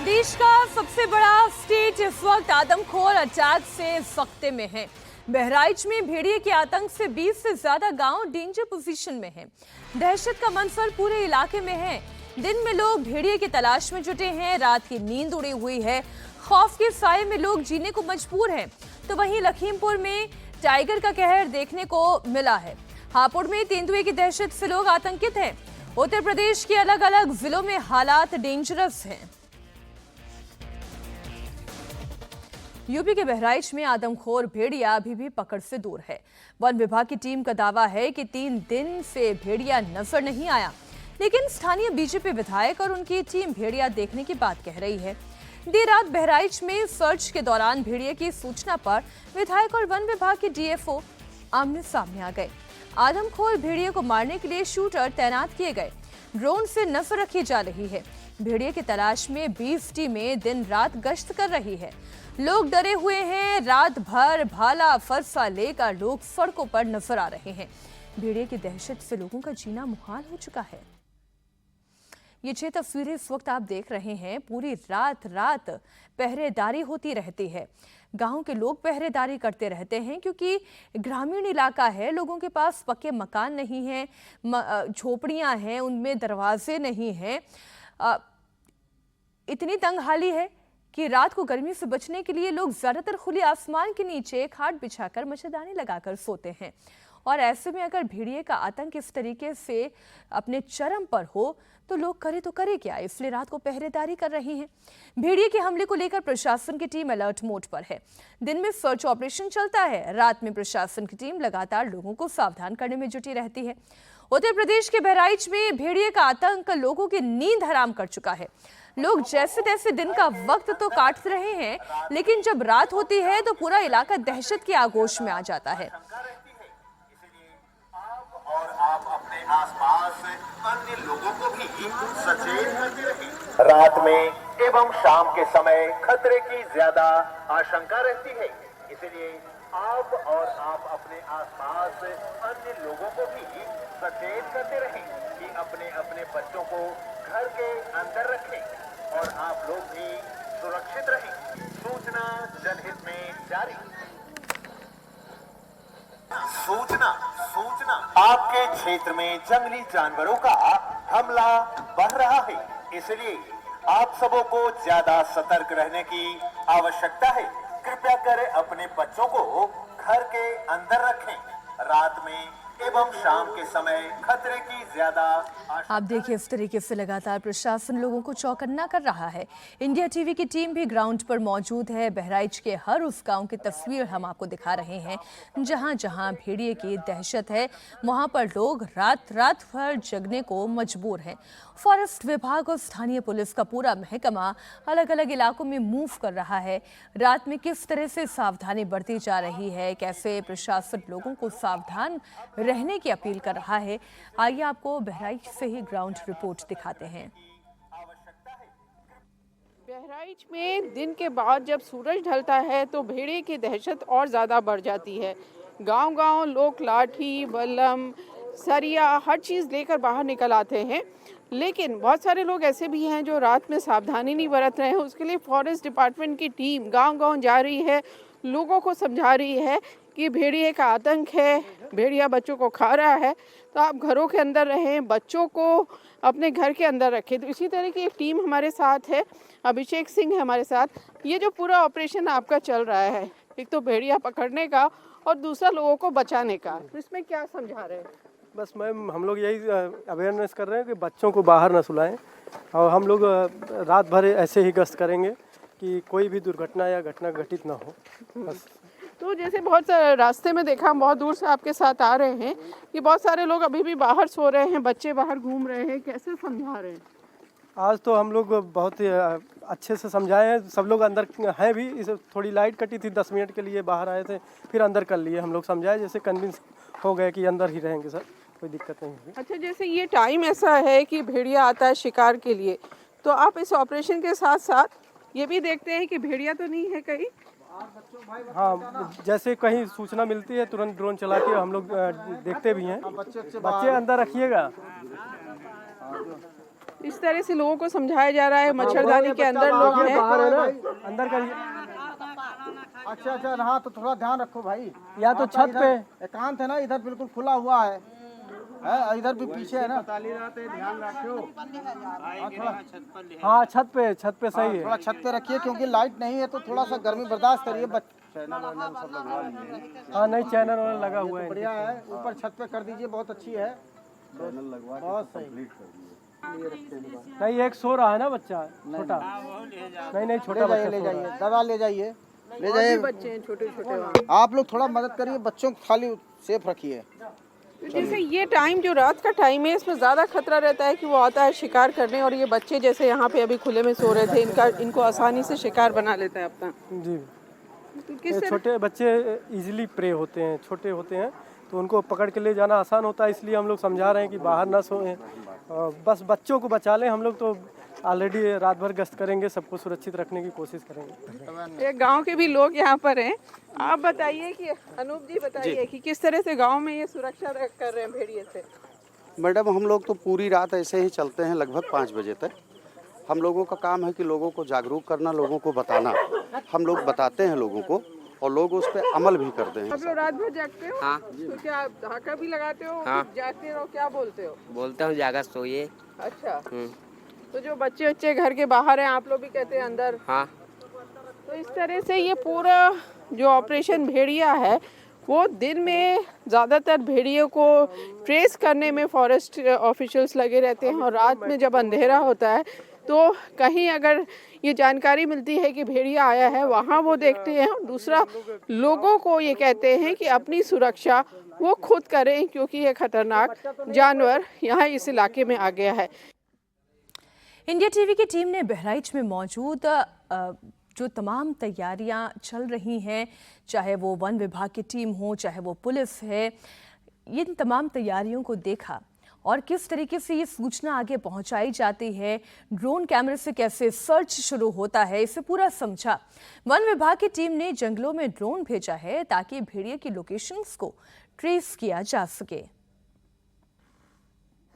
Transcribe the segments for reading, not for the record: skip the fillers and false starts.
देश का सबसे बड़ा स्टेट इस वक्त आदमखोर अटैक से सख्ते में है। बहराइच में भेड़िए के आतंक से 20 से ज्यादा गांव डेंजर पोजीशन में हैं। दहशत का मंजर पूरे इलाके में है। दिन में लोग भेड़िए की तलाश में जुटे हैं, रात की नींद उड़ी हुई है। खौफ के साए में लोग जीने को मजबूर हैं। तो वहीं लखीमपुर में टाइगर का कहर देखने को मिला है। हापुड़ में तेंदुए की दहशत से लोग आतंकित हैं। उत्तर प्रदेश के अलग अलग जिलों में हालात डेंजरस हैं। यूपी के बहराइच में आदमखोर भेड़िया अभी भी पकड़ से दूर है। वन विभाग की टीम का दावा है कि 3 दिन से भेड़िया नजर नहीं आया, लेकिन स्थानीय बीजेपी विधायक और उनकी टीम भेड़िया देखने की बात कह रही है। देर रात बहराइच में सर्च के दौरान भेड़िया की सूचना पर विधायक और वन विभाग के डीएफओ आमने सामने आ गए। आदमखोर भेड़िया को मारने के लिए शूटर तैनात किए गए। ड्रोन से नजर रखी जा रही है। भेड़िया की तलाश में 20 टीमें दिन रात गश्त कर रही है। लोग डरे हुए हैं। रात भर भाला फरसा लेकर लोग सड़कों पर नजर आ रहे हैं। भेड़िया की दहशत से लोगों का जीना मुहाल हो चुका है। ये 6 तस्वीरें इस वक्त आप देख रहे हैं। पूरी रात पहरेदारी होती रहती है। गांव के लोग पहरेदारी करते रहते हैं क्योंकि ग्रामीण इलाका है। लोगों के पास पक्के मकान नहीं हैं, झोपड़ियां हैं, उनमें दरवाजे नहीं हैं। इतनी तंगहाली है कि रात को गर्मी से बचने के लिए लोग ज्यादातर खुले आसमान के नीचे खाट बिछाकर मच्छरदानी लगाकर सोते हैं। और ऐसे में अगर भेड़िए का आतंक इस तरीके से अपने चरम पर हो तो लोग करे क्या, इसलिए रात को पहरेदारी कर रही हैं। भेड़िए के हमले को लेकर प्रशासन की टीम अलर्ट मोड पर है। दिन में सर्च ऑपरेशन चलता है, रात में प्रशासन की टीम लगातार लोगों को सावधान करने में जुटी रहती है। उत्तर प्रदेश के बहराइच में भेड़िए का आतंक लोगों की नींद हराम कर चुका है। लोग जैसे तैसे दिन का वक्त तो काट रहे हैं, लेकिन जब रात होती है तो पूरा इलाका दहशत की आगोश में आ जाता है। और आप अपने आसपास अन्य लोगों को भी सचेत करते रहें। रात में एवं शाम के समय खतरे की ज्यादा आशंका रहती है, इसलिए आप और आप अपने आसपास अन्य लोगों को भी सचेत करते रहें कि अपने अपने बच्चों को घर के अंदर रखें और आप लोग भी सुरक्षित रहें। सूचना जनहित में जारी। सूचना आपके क्षेत्र में जंगली जानवरों का हमला बढ़ रहा है, इसलिए आप सबों को ज्यादा सतर्क रहने की आवश्यकता है। कृपया कर अपने बच्चों को घर के अंदर रखें। रात में एवं शाम के समय खतरे की ज्यादा आप देखिए, इस तरीके से लगातार प्रशासन लोगों को चौकन्ना कर रहा है। इंडिया टीवी की टीम भी ग्राउंड पर मौजूद है। बहराइच के हर उस गांव की तस्वीर हम आपको दिखा रहे हैं जहां जहां भेड़िए की दहशत है। वहां पर लोग रात भर जगने को मजबूर हैं। फॉरेस्ट विभाग और स्थानीय पुलिस का पूरा महकमा अलग अलग इलाकों में मूव कर रहा है। रात में किस तरह से सावधानी बरती जा रही है, कैसे प्रशासन लोगों को सावधान रहने की अपील कर रहा है, आइए आपको बहराइच से ही ग्राउंड रिपोर्ट दिखाते हैं। बहराइच में दिन के बाद जब सूरज ढलता है तो भेड़िए की दहशत और ज़्यादा बढ़ जाती है। गांव-गांव लोग लाठी, बल्लम, सरिया हर चीज़ लेकर बाहर निकल आते हैं, लेकिन बहुत सारे लोग ऐसे भी हैं जो रात में सावधानी नहीं बरत रहे हैं। उसके लिए फॉरेस्ट डिपार्टमेंट की टीम गांव-गांव जा रही है, लोगों को समझा रही है कि भेड़िए का आतंक है, भेड़िया बच्चों को खा रहा है, तो आप घरों के अंदर रहें, बच्चों को अपने घर के अंदर रखें। तो इसी तरह की एक टीम हमारे साथ है, अभिषेक सिंह है हमारे साथ। ये जो पूरा ऑपरेशन आपका चल रहा है, एक तो भेड़िया पकड़ने का और दूसरा लोगों को बचाने का, तो इसमें क्या समझा रहे हैं? बस मैम, हम लोग यही अवेयरनेस कर रहे हैं कि बच्चों को बाहर न सुलाएं और हम लोग रात भर ऐसे ही गश्त करेंगे कि कोई भी दुर्घटना या घटना घटित ना हो। बस। तो जैसे बहुत सारे रास्ते में देखा, हम बहुत दूर से आपके साथ आ रहे हैं कि बहुत सारे लोग अभी भी बाहर सो रहे हैं, बच्चे बाहर घूम रहे हैं, कैसे समझा रहे हैं? आज तो हम लोग बहुत ही अच्छे से समझाए हैं। सब लोग अंदर हैं भी। इसे थोड़ी लाइट कटी थी, 10 मिनट के लिए बाहर आए थे, फिर अंदर कर लिए। हम लोग समझाए, जैसे कन्विंस हो गए कि अंदर ही रहेंगे सर, कोई दिक्कत नहीं होगी। अच्छा, जैसे ये टाइम ऐसा है कि भेड़िया आता है शिकार के लिए, तो आप इस ऑपरेशन के साथ साथ ये भी देखते हैं कि भेड़िया तो नहीं है कहीं? हाँ, जैसे कहीं सूचना मिलती है तुरंत ड्रोन चला के हम लोग देखते भी हैं। बच्चे अंदर रखिएगा। इस तरह से लोगों को समझाया जा रहा है। मच्छरदानी के अंदर लोग हैं। बाहर है ना, अंदर का अच्छा हाँ, तो थोड़ा ध्यान रखो भाई। या तो छत पे एकांत है ना, इधर बिल्कुल खुला हुआ है, इधर भी पीछे है ना। ध्यान रखो। हाँ छत पे सही है। थोड़ा छत पे रखिए, क्योंकि लाइट नहीं है तो थोड़ा सा गर्मी बर्दाश्त करिए। हाँ नहीं, चैनल वाला लगा हुआ है, बढ़िया है। ऊपर छत पे कर दीजिए, बहुत अच्छी है, बहुत सही। नहीं एक सो रहा है ना बच्चा छोटा, नहीं छोटा बच्चा ले जाइए, दवा ले जाइए, ले जाइए। बच्चे हैं छोटे छोटे। आप लोग थोड़ा मदद करिए, बच्चों को खाली सेफ रखिए। जैसे ये टाइम जो रात का टाइम है, इसमें ज़्यादा खतरा रहता है कि वो आता है शिकार करने, और ये बच्चे जैसे यहाँ पे अभी खुले में सो रहे थे, इनको आसानी से शिकार बना लेता है अपना। जी, तो किस तरह छोटे बच्चे इजीली प्रे होते हैं, छोटे होते हैं, तो उनको पकड़ के ले जाना आसान होता है, इसलिए हम लोग समझा रहे हैं कि बाहर ना सोएं, बस बच्चों को बचा लें। हम लोग तो ऑलरेडी रात भर गश्त करेंगे, सबको सुरक्षित रखने की कोशिश करेंगे। ये गांव के भी लोग यहाँ पर हैं। आप बताइए कि अनूप जी बताइए कि किस तरह से गांव में ये सुरक्षा कर रहे हैं भेड़िए से। मैडम हम लोग तो पूरी रात ऐसे ही चलते हैं, लगभग 5 बजे तक। हम लोगों का काम है कि लोगों को जागरूक करना, लोगों को बताना। हम लोग बताते हैं लोगों को और लोग उस पर अमल भी करते हैं। आप लोग रात भर जागते हो? हाँ। तो क्या धाका भी लगाते हो? हाँ। जागते रहो, क्या बोलते हो? बोलता हूँ जागा सोइए। अच्छा, तो जो बच्चे घर के बाहर हैं, आप लोग भी कहते हैं अंदर। हाँ। तो इस तरह से ये पूरा जो ऑपरेशन भेड़िया है, वो दिन में ज़्यादातर भेड़ियों को ट्रेस करने में फॉरेस्ट ऑफिशियल्स लगे रहते हैं, और रात में जब अंधेरा होता है तो कहीं अगर ये जानकारी मिलती है कि भेड़िया आया है, वहाँ वो देखते हैं। दूसरा, लोगों को ये कहते हैं कि अपनी सुरक्षा वो खुद करें, क्योंकि ये खतरनाक जानवर यहाँ इस इलाके में आ गया है। इंडिया टीवी की टीम ने बहराइच में मौजूद जो तमाम तैयारियां चल रही हैं, चाहे वो वन विभाग की टीम हो, चाहे वो पुलिस है, इन तमाम तैयारियों को देखा और किस तरीके से ये सूचना आगे पहुंचाई जाती है, ड्रोन कैमरे से कैसे सर्च शुरू होता है, इसे पूरा समझा। वन विभाग की टीम ने जंगलों में ड्रोन भेजा है ताकि भेड़िए की लोकेशंस को ट्रेस किया जा सके।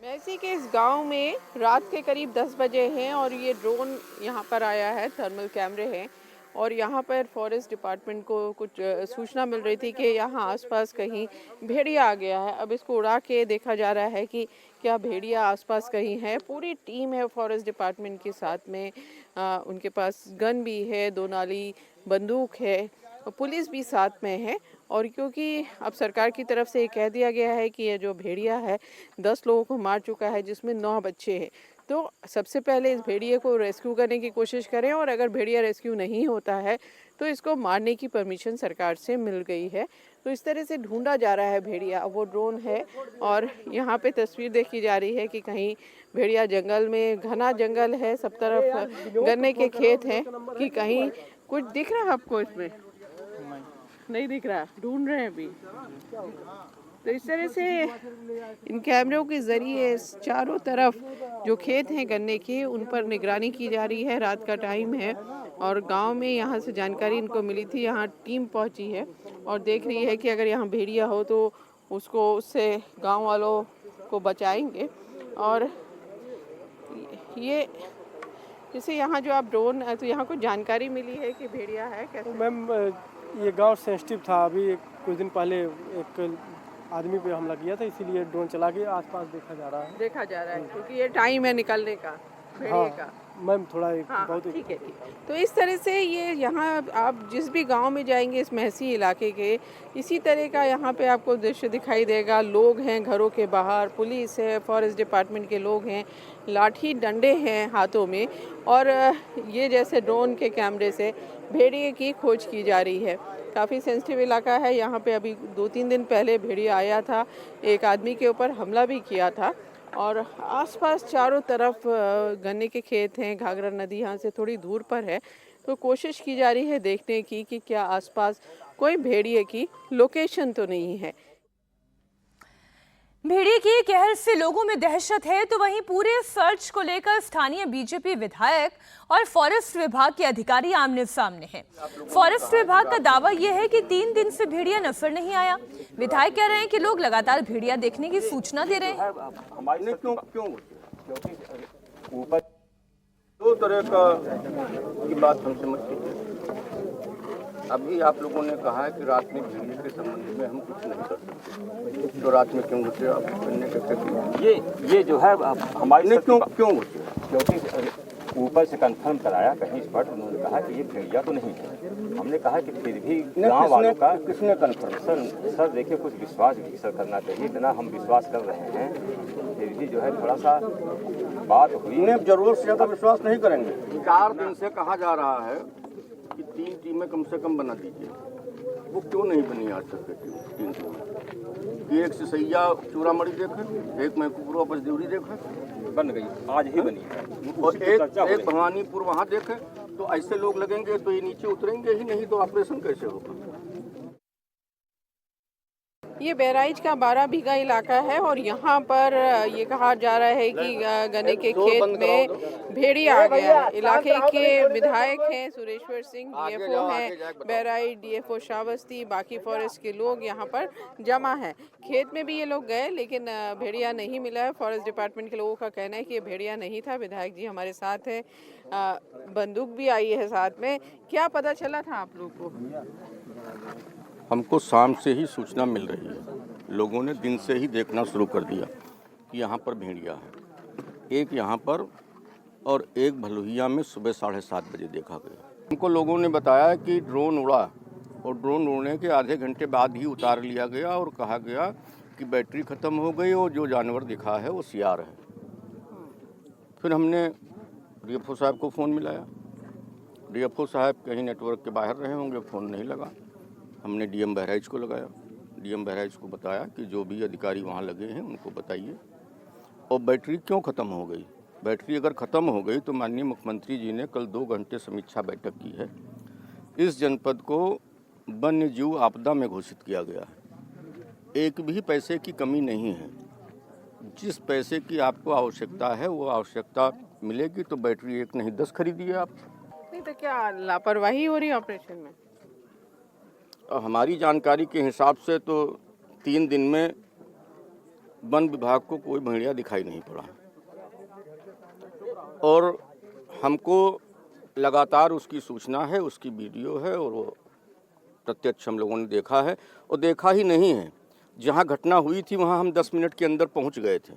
मैसी के इस गांव में रात के करीब 10 बजे हैं और ये ड्रोन यहाँ पर आया है, थर्मल कैमरे हैं, और यहाँ पर फॉरेस्ट डिपार्टमेंट को कुछ सूचना मिल रही थी कि यहाँ आसपास कहीं भेड़िया आ गया है। अब इसको उड़ा के देखा जा रहा है कि क्या भेड़िया आसपास कहीं है। पूरी टीम है फॉरेस्ट डिपार्टमेंट के साथ में, उनके पास गन भी है, 2 नाली बंदूक है, और पुलिस भी साथ में है। और क्योंकि अब सरकार की तरफ से ये कह दिया गया है कि ये जो भेड़िया है 10 लोगों को मार चुका है, जिसमें 9 बच्चे हैं, तो सबसे पहले इस भेड़िए को रेस्क्यू करने की कोशिश करें, और अगर भेड़िया रेस्क्यू नहीं होता है तो इसको मारने की परमिशन सरकार से मिल गई है। तो इस तरह से ढूंढा जा रहा है भेड़िया। वो ड्रोन है और यहाँ पे तस्वीर देखी जा रही है कि कहीं भेड़िया जंगल में, घना जंगल है, सब तरफ गन्ने के खेत हैं, कि कहीं कुछ दिख रहा है आपको? इसमें नहीं दिख रहा, ढूंढ रहे हैं अभी। तो इस तरह से इन कैमरों के ज़रिए चारों तरफ जो खेत हैं गन्ने के, उन पर निगरानी की जा रही है। रात का टाइम है और गांव में यहाँ से जानकारी इनको मिली थी, यहाँ टीम पहुँची है और देख रही है कि अगर यहाँ भेड़िया हो तो उसको, उससे गांव वालों को बचाएंगे। और ये जैसे यहाँ जो आप ड्रोन, तो यहाँ कुछ जानकारी मिली है कि भेड़िया है कैसे? मैम ये गांव सेंसिटिव था, अभी कुछ दिन पहले एक आदमी पे हमला किया था, इसीलिए ड्रोन चला के आसपास देखा जा रहा है, क्योंकि ये टाइम है निकलने का भेड़िए का। मैम थोड़ा बहुत ठीक है। तो इस तरह से ये यहाँ आप जिस भी गांव में जाएंगे इस महसी इलाके के, इसी तरह का यहाँ पे आपको दृश्य दिखाई देगा। लोग हैं घरों के बाहर, पुलिस है, फॉरेस्ट डिपार्टमेंट के लोग हैं, लाठी डंडे हैं हाथों में, और ये जैसे ड्रोन के कैमरे से भेड़िए की खोज की जा रही है। काफ़ी सेंसिटिव इलाका है। यहाँ पे अभी 2-3 दिन पहले भेड़िया आया था, एक आदमी के ऊपर हमला भी किया था, और आसपास चारों तरफ गन्ने के खेत हैं, घाघरा नदी यहाँ से थोड़ी दूर पर है। तो कोशिश की जा रही है देखने की कि क्या आसपास कोई भेड़िए की लोकेशन तो नहीं है। भेड़िए की कहर से लोगों में दहशत है, तो वहीं पूरे सर्च को लेकर स्थानीय बीजेपी विधायक और फॉरेस्ट विभाग के अधिकारी आमने सामने हैं। फॉरेस्ट विभाग का दावा यह है कि 3 दिन से भेड़िया नजर नहीं आया। विधायक कह रहे हैं कि लोग लगातार भेड़िया देखने की सूचना दे रहे हैं। ऊपर दो तरह का की बात हमसे मत कीजिए। अभी आप लोगों ने कहा है कि रात में भेड़िए के संबंध में हम कुछ नहीं कर सकते, तो रात में क्यों घुसे आप करने के? ये जो है हमारी नहीं, क्यों घुसे? क्योंकि ऊपर से कंफर्म कराया कहीं पर, उन्होंने कहा कि ये भेड़िया तो नहीं है। हमने कहा कि फिर भी गाँव वालों का किसने कन्फर्म? सर देखिए कुछ विश्वास भी सर करना चाहिए। इतना हम विश्वास कर रहे हैं फिर भी जो है थोड़ा सा बात हुई। इन्हें जरूरत से ज़्यादा विश्वास नहीं करेंगे। 4 दिन से कहा जा रहा है कि 3 टीमें कम से कम बना दीजिए, वो क्यों नहीं बनी आज तक की 3 टीमें? कि एक सिसैया चूड़ामणि देखे, एक महकूपुर वापस देवरी देखे, बन गई, आज ही बनी है, और एक भवानीपुर वहाँ देखे, तो ऐसे लोग लगेंगे तो ये नीचे उतरेंगे ही नहीं, तो ऑपरेशन कैसे होगा? ये बहराइच का 12 बीघा इलाका है और यहाँ पर ये कहा जा रहा है कि गन्ने के खेत में भेड़िया आ गया है। इलाके के विधायक हैं सुरेश्वर सिंह, डीएफओ हैं बहराइच, डीएफओ श्रावस्ती, बाकी फॉरेस्ट के लोग यहाँ पर जमा हैं। खेत में भी ये लोग गए लेकिन भेड़िया नहीं मिला है। फॉरेस्ट डिपार्टमेंट के लोगों का कहना है कि ये भेड़िया नहीं था। विधायक जी हमारे साथ हैं, बंदूक भी आई है साथ में। क्या पता चला था आप लोग को? हमको शाम से ही सूचना मिल रही है, लोगों ने दिन से ही देखना शुरू कर दिया कि यहाँ पर भेड़िया है। एक यहाँ पर और एक भलुहिया में सुबह 7:30 बजे देखा गया। हमको लोगों ने बताया कि ड्रोन उड़ा और ड्रोन उड़ने के आधे घंटे बाद ही उतार लिया गया और कहा गया कि बैटरी ख़त्म हो गई और जो जानवर दिखा है वो सियार है। फिर हमने डीएफओ साहब को फ़ोन मिलाया। डीएफओ साहब कहीं नेटवर्क के बाहर रहे होंगे, फ़ोन नहीं लगा। हमने डीएम बहराइच को लगाया, डीएम बहराइच को बताया कि जो भी अधिकारी वहाँ लगे हैं उनको बताइए। और बैटरी क्यों ख़त्म हो गई? बैटरी अगर ख़त्म हो गई तो माननीय मुख्यमंत्री जी ने कल 2 घंटे समीक्षा बैठक की है। इस जनपद को वन्य जीव आपदा में घोषित किया गया है। एक भी पैसे की कमी नहीं है। जिस पैसे की आपको आवश्यकता है वो आवश्यकता मिलेगी। तो बैटरी 1 नहीं 10 खरीदिए आप। नहीं तो क्या लापरवाही हो रही है ऑपरेशन में? हमारी जानकारी के हिसाब से तो 3 दिन में वन विभाग को कोई भेड़िया दिखाई नहीं पड़ा और हमको लगातार उसकी सूचना है, उसकी वीडियो है और वो प्रत्यक्ष हम लोगों ने देखा है। और देखा ही नहीं है, जहाँ घटना हुई थी वहाँ हम 10 मिनट के अंदर पहुँच गए थे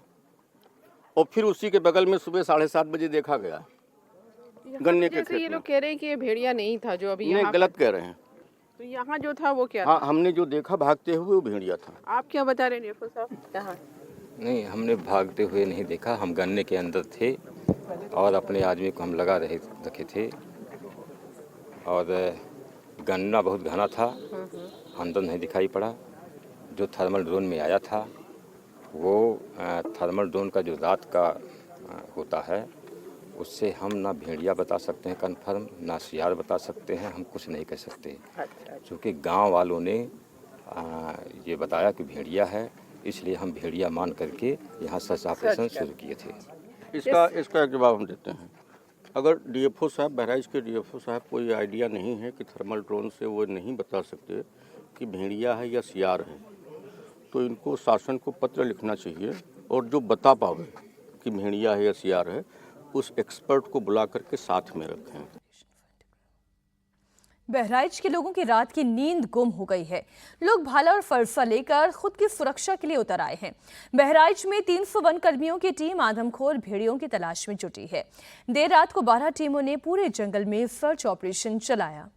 और फिर उसी के बगल में सुबह 7:30 बजे देखा गया गन्ने के खेत में। ये लोग कह रहे हैं कि ये भेड़िया नहीं था जो अभी नहीं, गलत कह रहे हैं। तो यहाँ जो था वो क्या हाँ, हमने जो देखा भागते हुए वो भेड़िया था। आप क्या बता रहे हैं डीएफओ साहब? कहाँ? नहीं, हमने भागते हुए नहीं देखा। हम गन्ने के अंदर थे और अपने आदमी को हम लगा रखे थे और गन्ना बहुत घना था, अंदर नहीं दिखाई पड़ा। जो थर्मल ड्रोन में आया था वो थर्मल ड्रोन का जो रात का होता है उससे हम ना भेड़िया बता सकते हैं कन्फर्म, ना सियार बता सकते हैं, हम कुछ नहीं कह सकते। क्योंकि गांव वालों ने ये बताया कि भेड़िया है, इसलिए हम भेड़िया मान करके यहाँ सर्च ऑपरेशन शुरू किए थे। इसका एक जवाब हम देते हैं। अगर डीएफओ साहब, बहराइच के डीएफओ साहब को ये आइडिया नहीं है कि थर्मल ड्रोन से वो नहीं बता सकते कि भेड़िया है या सियार है, तो इनको शासन को पत्र लिखना चाहिए और जो बता पावे कि भेड़िया है या सियार है उस एक्सपर्ट को बुला करके साथ में रखें। बहराइच के लोगों की रात की नींद गुम हो गई है। लोग भाला और फरसा लेकर खुद की सुरक्षा के लिए उतर आए हैं। बहराइच में 300 वन कर्मियों की टीम आदमखोर भेड़ियों की तलाश में जुटी है। देर रात को 12 टीमों ने पूरे जंगल में सर्च ऑपरेशन चलाया।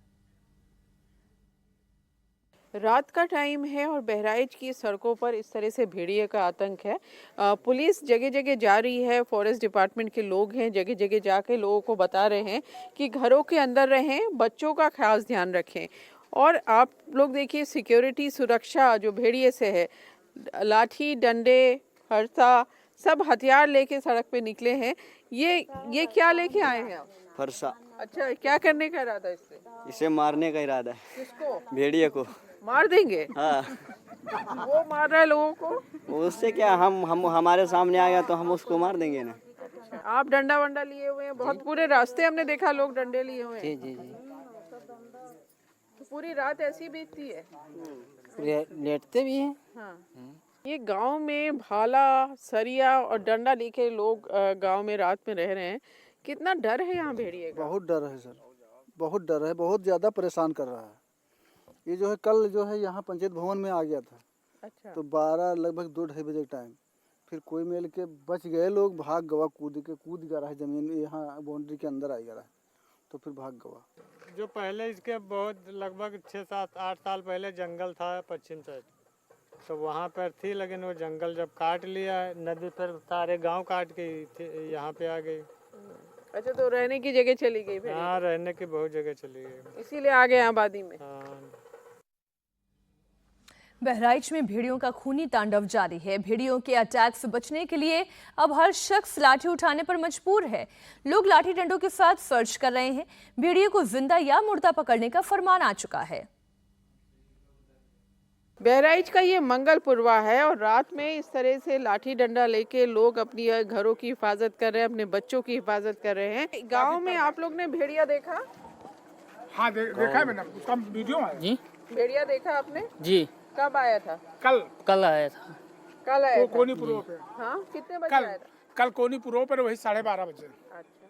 रात का टाइम है और बहराइच की सड़कों पर इस तरह से भेड़िए का आतंक है। पुलिस जगह जगह जा रही है, फॉरेस्ट डिपार्टमेंट के लोग हैं जगह जगह जाके लोगों को बता रहे हैं कि घरों के अंदर रहें, बच्चों का खास ध्यान रखें। और आप लोग देखिए सिक्योरिटी, सुरक्षा जो भेड़िए से है, लाठी, डंडे, फरसा, सब हथियार लेके सड़क पे निकले हैं। ये क्या लेके आए हैं आप? फरसा। अच्छा, क्या करने का इरादा इससे? इसे मारने का इरादा है। किसको? भेड़िए को। मार देंगे? हाँ। वो मार रहा है लोगों को? उससे क्या, हम हमारे सामने आ गया तो हम उसको मार देंगे ना। आप डंडा वंडा लिए हुए हैं? बहुत पूरे रास्ते हमने देखा लोग डंडे लिए हुए हैं। जी। तो पूरी रात ऐसी बीतती है? लेटते भी हैं। हाँ। ये गांव में भाला, सरिया और डंडा लेके लोग गांव में रात में रह रहे हैं। कितना डर है यहाँ भेड़िए का? बहुत डर है सर, बहुत डर है, बहुत ज़्यादा परेशान कर रहा है। ये जो है कल जो है यहाँ पंचायत भवन में आ गया था। अच्छा। तो 12 लगभग 2-2:30 बजे टाइम फिर कोई मिल के बच गए लोग, भाग गवा, कूद गया है ज़मीन यहाँ बाउंड्री के अंदर आ गया है, तो फिर भाग गवा। जो पहले इसके बहुत लगभग 6-7-8 साल पहले जंगल था पश्चिम साइड, तो वहाँ पर थी, लेकिन वो जंगल जब काट लिया नदी पर सारे गांव काट के यहाँ पे आ गई। अच्छा, तो रहने की जगह चली गई भेड़िया? हाँ, रहने की बहुत जगह चली गई, इसीलिए आ गए आबादी में। हाँ। बहराइच में भेड़ियों का खूनी तांडव जारी है। भेड़ियों के अटैक से बचने के लिए अब हर शख्स लाठी उठाने पर मजबूर है। लोग लाठी डंडों के साथ सर्च कर रहे हैं। भेड़ियों को जिंदा या मुर्दा पकड़ने का फरमान आ चुका है। बहराइच का ये मंगलपुरवा है और रात में इस तरह से लाठी डंडा लेके लोग अपनी घरों की हिफाजत कर रहे हैं, अपने बच्चों की हिफाजत कर रहे हैं। गांव में आप लोग ने भेड़िया देखा? हाँ, देखा है मैंने, उसका वीडियो है जी। भेड़िया देखा आपने जी? कब आया था? कल आया था। कल आया था कोनीपुरो पे। हाँ, कितने बजे आया था? कल कोनीपुरो पर वही 12:30 बजे। अच्छा,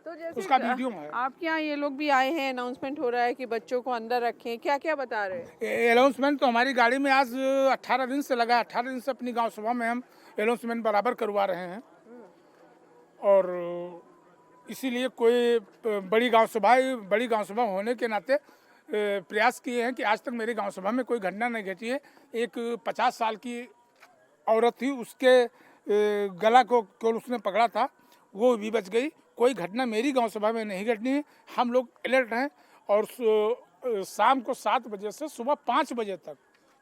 तो जैसे उसका वीडियो है। आपके यहाँ ये लोग भी आए हैं, अनाउंसमेंट हो रहा है कि बच्चों को अंदर रखें, क्या क्या बता रहे हैं? अनाउंसमेंट तो हमारी गाड़ी में आज 18 दिन से लगा। 18 दिन से अपनी गांव सभा में हम अनाउंसमेंट बराबर करवा रहे हैं, और इसीलिए कोई बड़ी गांव सभा होने के नाते प्रयास किए हैं कि आज तक मेरी गांव सभा में कोई घटना नहीं घटी है। एक 50 साल की औरत थी, उसके गला को केवल उसने पकड़ा था, वो भी बच गई। कोई घटना मेरी गांव सभा में नहीं घटनी है। हम लोग अलर्ट हैं, और शाम को 7 बजे से सुबह 5 बजे तक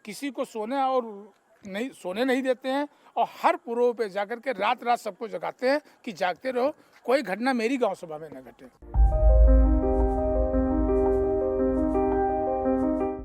किसी को सोने नहीं देते हैं, और हर पुरों पे जाकर के रात सबको जगाते हैं कि जागते रहो, कोई घटना मेरी गांव सभा में न घटे।